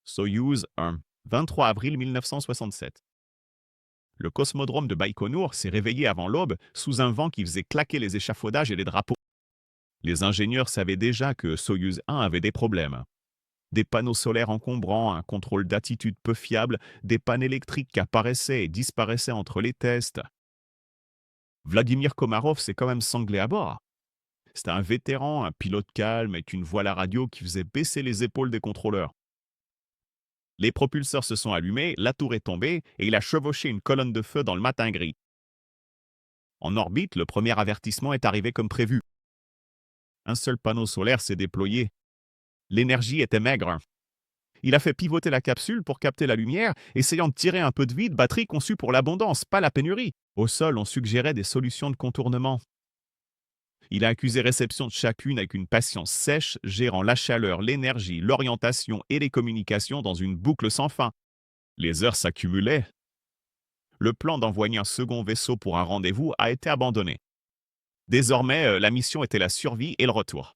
Soyouz 1, 23 avril 1967. Le cosmodrome de Baïkonour s'est réveillé avant l'aube sous un vent qui faisait claquer les échafaudages et les drapeaux. Les ingénieurs savaient déjà que Soyouz 1 avait des problèmes. Des panneaux solaires encombrants, un contrôle d'attitude peu fiable, des pannes électriques qui apparaissaient et disparaissaient entre les tests. Vladimir Komarov s'est quand même sanglé à bord. C'était un vétéran, un pilote calme avec une voix à la radio qui faisait baisser les épaules des contrôleurs. Les propulseurs se sont allumés, la tour est tombée et il a chevauché une colonne de feu dans le matin gris. En orbite, le premier avertissement est arrivé comme prévu. Un seul panneau solaire s'est déployé. L'énergie était maigre. Il a fait pivoter la capsule pour capter la lumière, essayant de tirer un peu de vide, batterie conçue pour l'abondance, pas la pénurie. Au sol, on suggérait des solutions de contournement. Il a accusé réception de chacune avec une patience sèche, gérant la chaleur, l'énergie, l'orientation et les communications dans une boucle sans fin. Les heures s'accumulaient. Le plan d'envoyer un second vaisseau pour un rendez-vous a été abandonné. Désormais, la mission était la survie et le retour.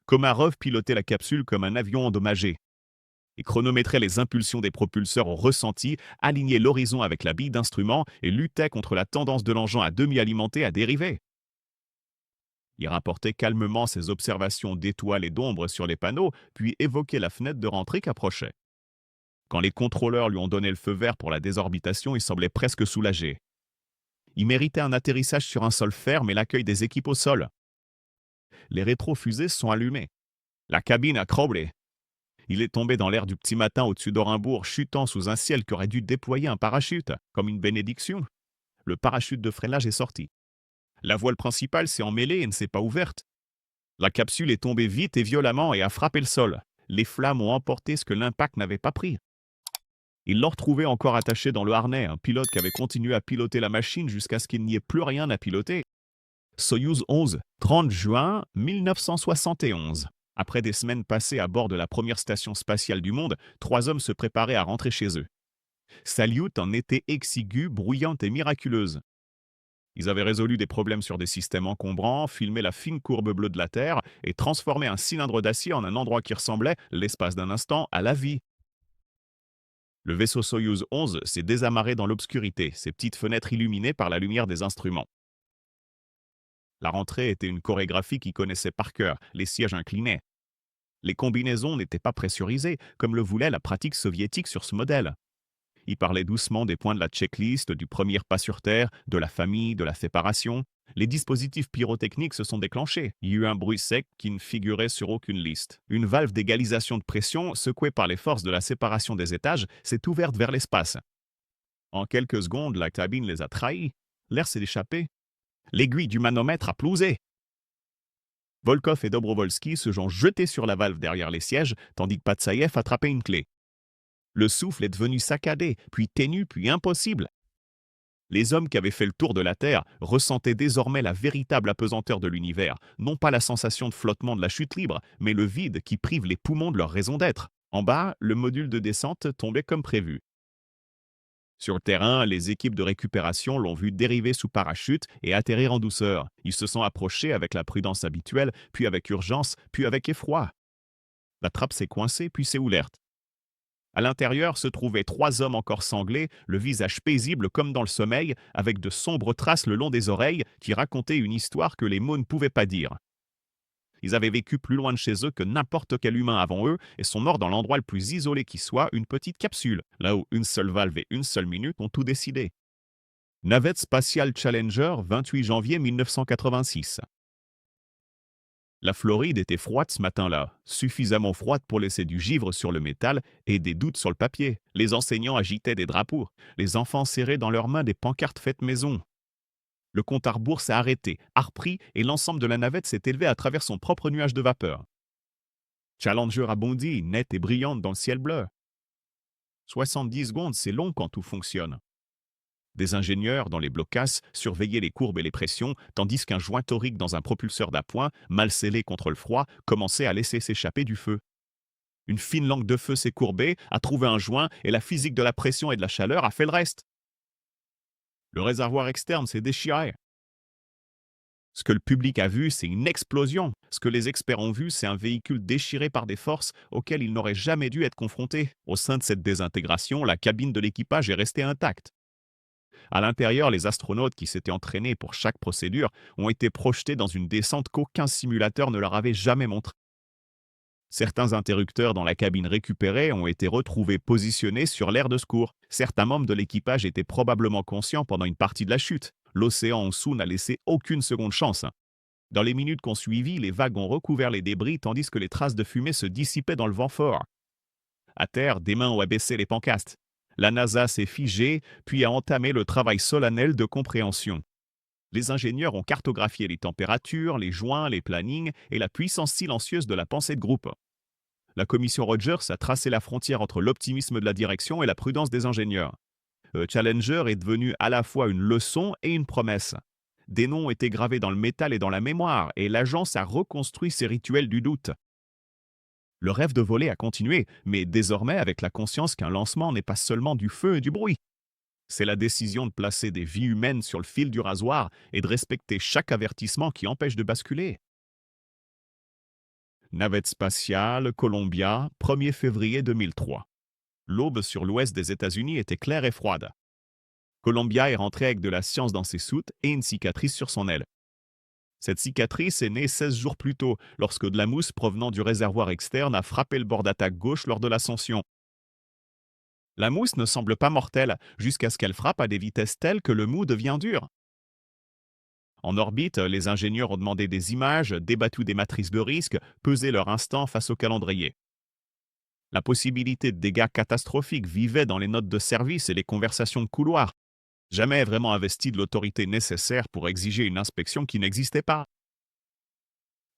Komarov pilotait la capsule comme un avion endommagé. Il chronométrait les impulsions des propulseurs au ressenti, alignait l'horizon avec la bille d'instrument et luttait contre la tendance de l'engin à demi alimenté à dériver. Il rapportait calmement ses observations d'étoiles et d'ombres sur les panneaux, puis évoquait la fenêtre de rentrée qu'approchait. Quand les contrôleurs lui ont donné le feu vert pour la désorbitation, il semblait presque soulagé. Il méritait un atterrissage sur un sol ferme et l'accueil des équipes au sol. Les rétrofusées se sont allumées. La cabine a croblé. Il est tombé dans l'air du petit matin au-dessus d'Orenbourg, chutant sous un ciel qui aurait dû déployer un parachute, comme une bénédiction. Le parachute de freinage est sorti. La voile principale s'est emmêlée et ne s'est pas ouverte. La capsule est tombée vite et violemment et a frappé le sol. Les flammes ont emporté ce que l'impact n'avait pas pris. Ils l'ont retrouvé encore attaché dans le harnais, un pilote qui avait continué à piloter la machine jusqu'à ce qu'il n'y ait plus rien à piloter. Soyouz 11, 30 juin 1971. Après des semaines passées à bord de la première station spatiale du monde, 3 hommes se préparaient à rentrer chez eux. Salyut en été exiguë, bruyante et miraculeuse. Ils avaient résolu des problèmes sur des systèmes encombrants, filmé la fine courbe bleue de la Terre et transformé un cylindre d'acier en un endroit qui ressemblait, l'espace d'un instant, à la vie. Le vaisseau Soyouz 11 s'est désamarré dans l'obscurité, ses petites fenêtres illuminées par la lumière des instruments. La rentrée était une chorégraphie qu'il connaissait par cœur, les sièges inclinaient. Les combinaisons n'étaient pas pressurisées, comme le voulait la pratique soviétique sur ce modèle. Il parlait doucement des points de la checklist, du premier pas sur Terre, de la famille, de la séparation. Les dispositifs pyrotechniques se sont déclenchés. Il y eut un bruit sec qui ne figurait sur aucune liste. Une valve d'égalisation de pression, secouée par les forces de la séparation des étages, s'est ouverte vers l'espace. En quelques secondes, la cabine les a trahis. L'air s'est échappé. L'aiguille du manomètre a plousé. Volkov et Dobrovolsky se sont jetés sur la valve derrière les sièges, tandis que Patsaïev attrapait une clé. Le souffle est devenu saccadé, puis ténu, puis impossible. Les hommes qui avaient fait le tour de la Terre ressentaient désormais la véritable apesanteur de l'univers, non pas la sensation de flottement de la chute libre, mais le vide qui prive les poumons de leur raison d'être. En bas, le module de descente tombait comme prévu. Sur le terrain, les équipes de récupération l'ont vu dériver sous parachute et atterrir en douceur. Ils se sont approchés avec la prudence habituelle, puis avec urgence, puis avec effroi. La trappe s'est coincée, puis s'est ouverte. À l'intérieur se trouvaient 3 hommes encore sanglés, le visage paisible comme dans le sommeil, avec de sombres traces le long des oreilles qui racontaient une histoire que les mots ne pouvaient pas dire. Ils avaient vécu plus loin de chez eux que n'importe quel humain avant eux et sont morts dans l'endroit le plus isolé qui soit, une petite capsule, là où une seule valve et une seule minute ont tout décidé. Navette spatiale Challenger, 28 janvier 1986. La Floride était froide ce matin-là, suffisamment froide pour laisser du givre sur le métal et des doutes sur le papier. Les enseignants agitaient des drapeaux, les enfants serraient dans leurs mains des pancartes faites maison. Le compte à rebours s'est arrêté, a repris et l'ensemble de la navette s'est élevé à travers son propre nuage de vapeur. Challenger a bondi, nette et brillante dans le ciel bleu. 70 secondes, c'est long quand tout fonctionne. Des ingénieurs, dans les blocasses, surveillaient les courbes et les pressions, tandis qu'un joint torique dans un propulseur d'appoint, mal scellé contre le froid, commençait à laisser s'échapper du feu. Une fine langue de feu s'est courbée, a trouvé un joint, et la physique de la pression et de la chaleur a fait le reste. Le réservoir externe s'est déchiré. Ce que le public a vu, c'est une explosion. Ce que les experts ont vu, c'est un véhicule déchiré par des forces auxquelles ils n'auraient jamais dû être confrontés. Au sein de cette désintégration, la cabine de l'équipage est restée intacte. À l'intérieur, les astronautes qui s'étaient entraînés pour chaque procédure ont été projetés dans une descente qu'aucun simulateur ne leur avait jamais montrée. Certains interrupteurs dans la cabine récupérée ont été retrouvés positionnés sur l'aire de secours. Certains membres de l'équipage étaient probablement conscients pendant une partie de la chute. L'océan en dessous n'a laissé aucune seconde chance. Dans les minutes qu'on suivit, les vagues ont recouvert les débris tandis que les traces de fumée se dissipaient dans le vent fort. À terre, des mains ont abaissé les pancartes. La NASA s'est figée, puis a entamé le travail solennel de compréhension. Les ingénieurs ont cartographié les températures, les joints, les plannings et la puissance silencieuse de la pensée de groupe. La commission Rogers a tracé la frontière entre l'optimisme de la direction et la prudence des ingénieurs. Challenger est devenu à la fois une leçon et une promesse. Des noms ont été gravés dans le métal et dans la mémoire, et l'agence a reconstruit ses rituels du doute. Le rêve de voler a continué, mais désormais avec la conscience qu'un lancement n'est pas seulement du feu et du bruit. C'est la décision de placer des vies humaines sur le fil du rasoir et de respecter chaque avertissement qui empêche de basculer. Navette spatiale, Columbia, 1er février 2003. L'aube sur l'ouest des États-Unis était claire et froide. Columbia est rentrée avec de la science dans ses soutes et une cicatrice sur son aile. Cette cicatrice est née 16 jours plus tôt, lorsque de la mousse provenant du réservoir externe a frappé le bord d'attaque gauche lors de l'ascension. La mousse ne semble pas mortelle, jusqu'à ce qu'elle frappe à des vitesses telles que le mou devient dur. En orbite, les ingénieurs ont demandé des images, débattu des matrices de risque, pesé leur instant face au calendrier. La possibilité de dégâts catastrophiques vivait dans les notes de service et les conversations de couloir. Jamais vraiment investi de l'autorité nécessaire pour exiger une inspection qui n'existait pas.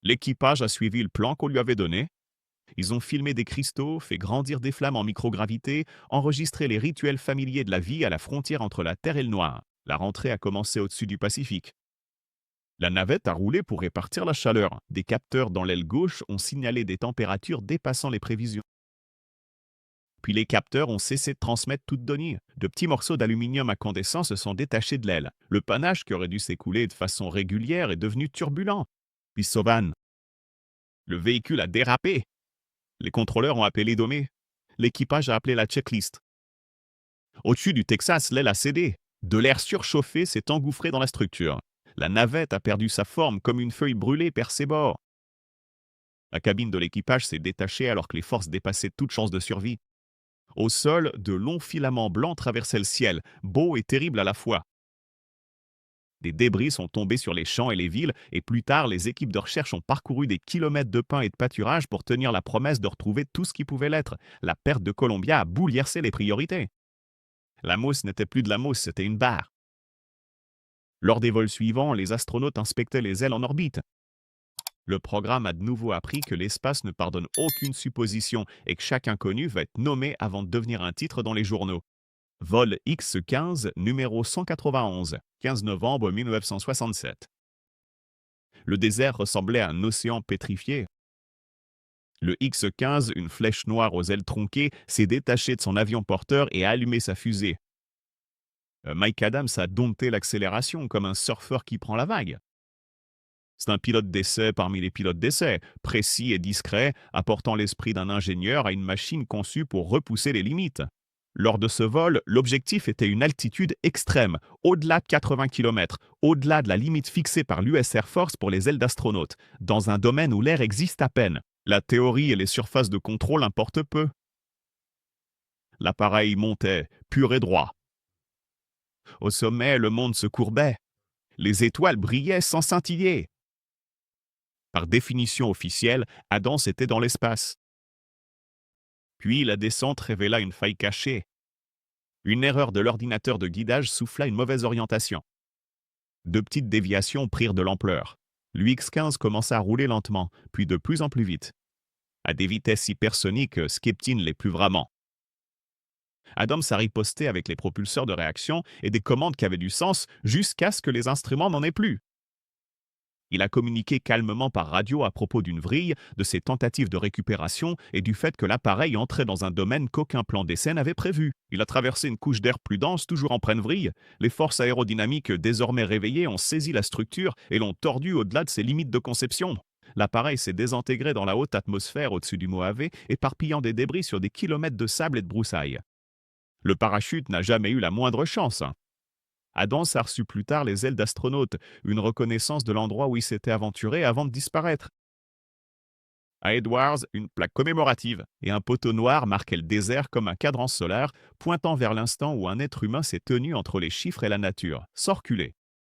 L'équipage a suivi le plan qu'on lui avait donné. Ils ont filmé des cristaux, fait grandir des flammes en microgravité, enregistré les rituels familiers de la vie à la frontière entre la Terre et le Noir. La rentrée a commencé au-dessus du Pacifique. La navette a roulé pour répartir la chaleur. Des capteurs dans l'aile gauche ont signalé des températures dépassant les prévisions. Puis les capteurs ont cessé de transmettre toute donnée. De petits morceaux d'aluminium incandescent se sont détachés de l'aile. Le panache qui aurait dû s'écouler de façon régulière est devenu turbulent. Puis Sauvan. Le véhicule a dérapé. Les contrôleurs ont appelé Domé. L'équipage a appelé la checklist. Au-dessus du Texas, l'aile a cédé. De l'air surchauffé s'est engouffré dans la structure. La navette a perdu sa forme comme une feuille brûlée perd ses bords. La cabine de l'équipage s'est détachée alors que les forces dépassaient toute chance de survie. Au sol, de longs filaments blancs traversaient le ciel, beaux et terribles à la fois. Des débris sont tombés sur les champs et les villes, et plus tard, les équipes de recherche ont parcouru des kilomètres de pins et de pâturage pour tenir la promesse de retrouver tout ce qui pouvait l'être. La perte de Columbia a bouleversé les priorités. La mousse n'était plus de la mousse, c'était une barre. Lors des vols suivants, les astronautes inspectaient les ailes en orbite. Le programme a de nouveau appris que l'espace ne pardonne aucune supposition et que chaque inconnu va être nommé avant de devenir un titre dans les journaux. Vol X-15, numéro 191, 15 novembre 1967. Le désert ressemblait à un océan pétrifié. Le X-15, une flèche noire aux ailes tronquées, s'est détaché de son avion porteur et a allumé sa fusée. Mike Adams a dompté l'accélération comme un surfeur qui prend la vague. C'est un pilote d'essai parmi les pilotes d'essai, précis et discret, apportant l'esprit d'un ingénieur à une machine conçue pour repousser les limites. Lors de ce vol, l'objectif était une altitude extrême, au-delà de 80 km, au-delà de la limite fixée par l'US Air Force pour les ailes d'astronautes, dans un domaine où l'air existe à peine. La théorie et les surfaces de contrôle importent peu. L'appareil montait, pur et droit. Au sommet, le monde se courbait. Les étoiles brillaient sans scintiller. Par définition officielle, Adam était dans l'espace. Puis la descente révéla une faille cachée. Une erreur de l'ordinateur de guidage souffla une mauvaise orientation. De petites déviations prirent de l'ampleur. L'UX-15 commença à rouler lentement, puis de plus en plus vite. À des vitesses hypersoniques, Skeptine l'est plus vraiment. Adams a riposté avec les propulseurs de réaction et des commandes qui avaient du sens jusqu'à ce que les instruments n'en aient plus. Il a communiqué calmement par radio à propos d'une vrille, de ses tentatives de récupération et du fait que l'appareil entrait dans un domaine qu'aucun plan d'essai n'avait prévu. Il a traversé une couche d'air plus dense, toujours en pleine vrille. Les forces aérodynamiques désormais réveillées ont saisi la structure et l'ont tordue au-delà de ses limites de conception. L'appareil s'est désintégré dans la haute atmosphère au-dessus du Mojave, éparpillant des débris sur des kilomètres de sable et de broussailles. Le parachute n'a jamais eu la moindre chance. Adam a reçu plus tard les ailes d'astronaute, une reconnaissance de l'endroit où il s'était aventuré avant de disparaître. À Edwards, une plaque commémorative et un poteau noir marquaient le désert comme un cadran solaire, pointant vers l'instant où un être humain s'est tenu entre les chiffres et la nature, sans reculer.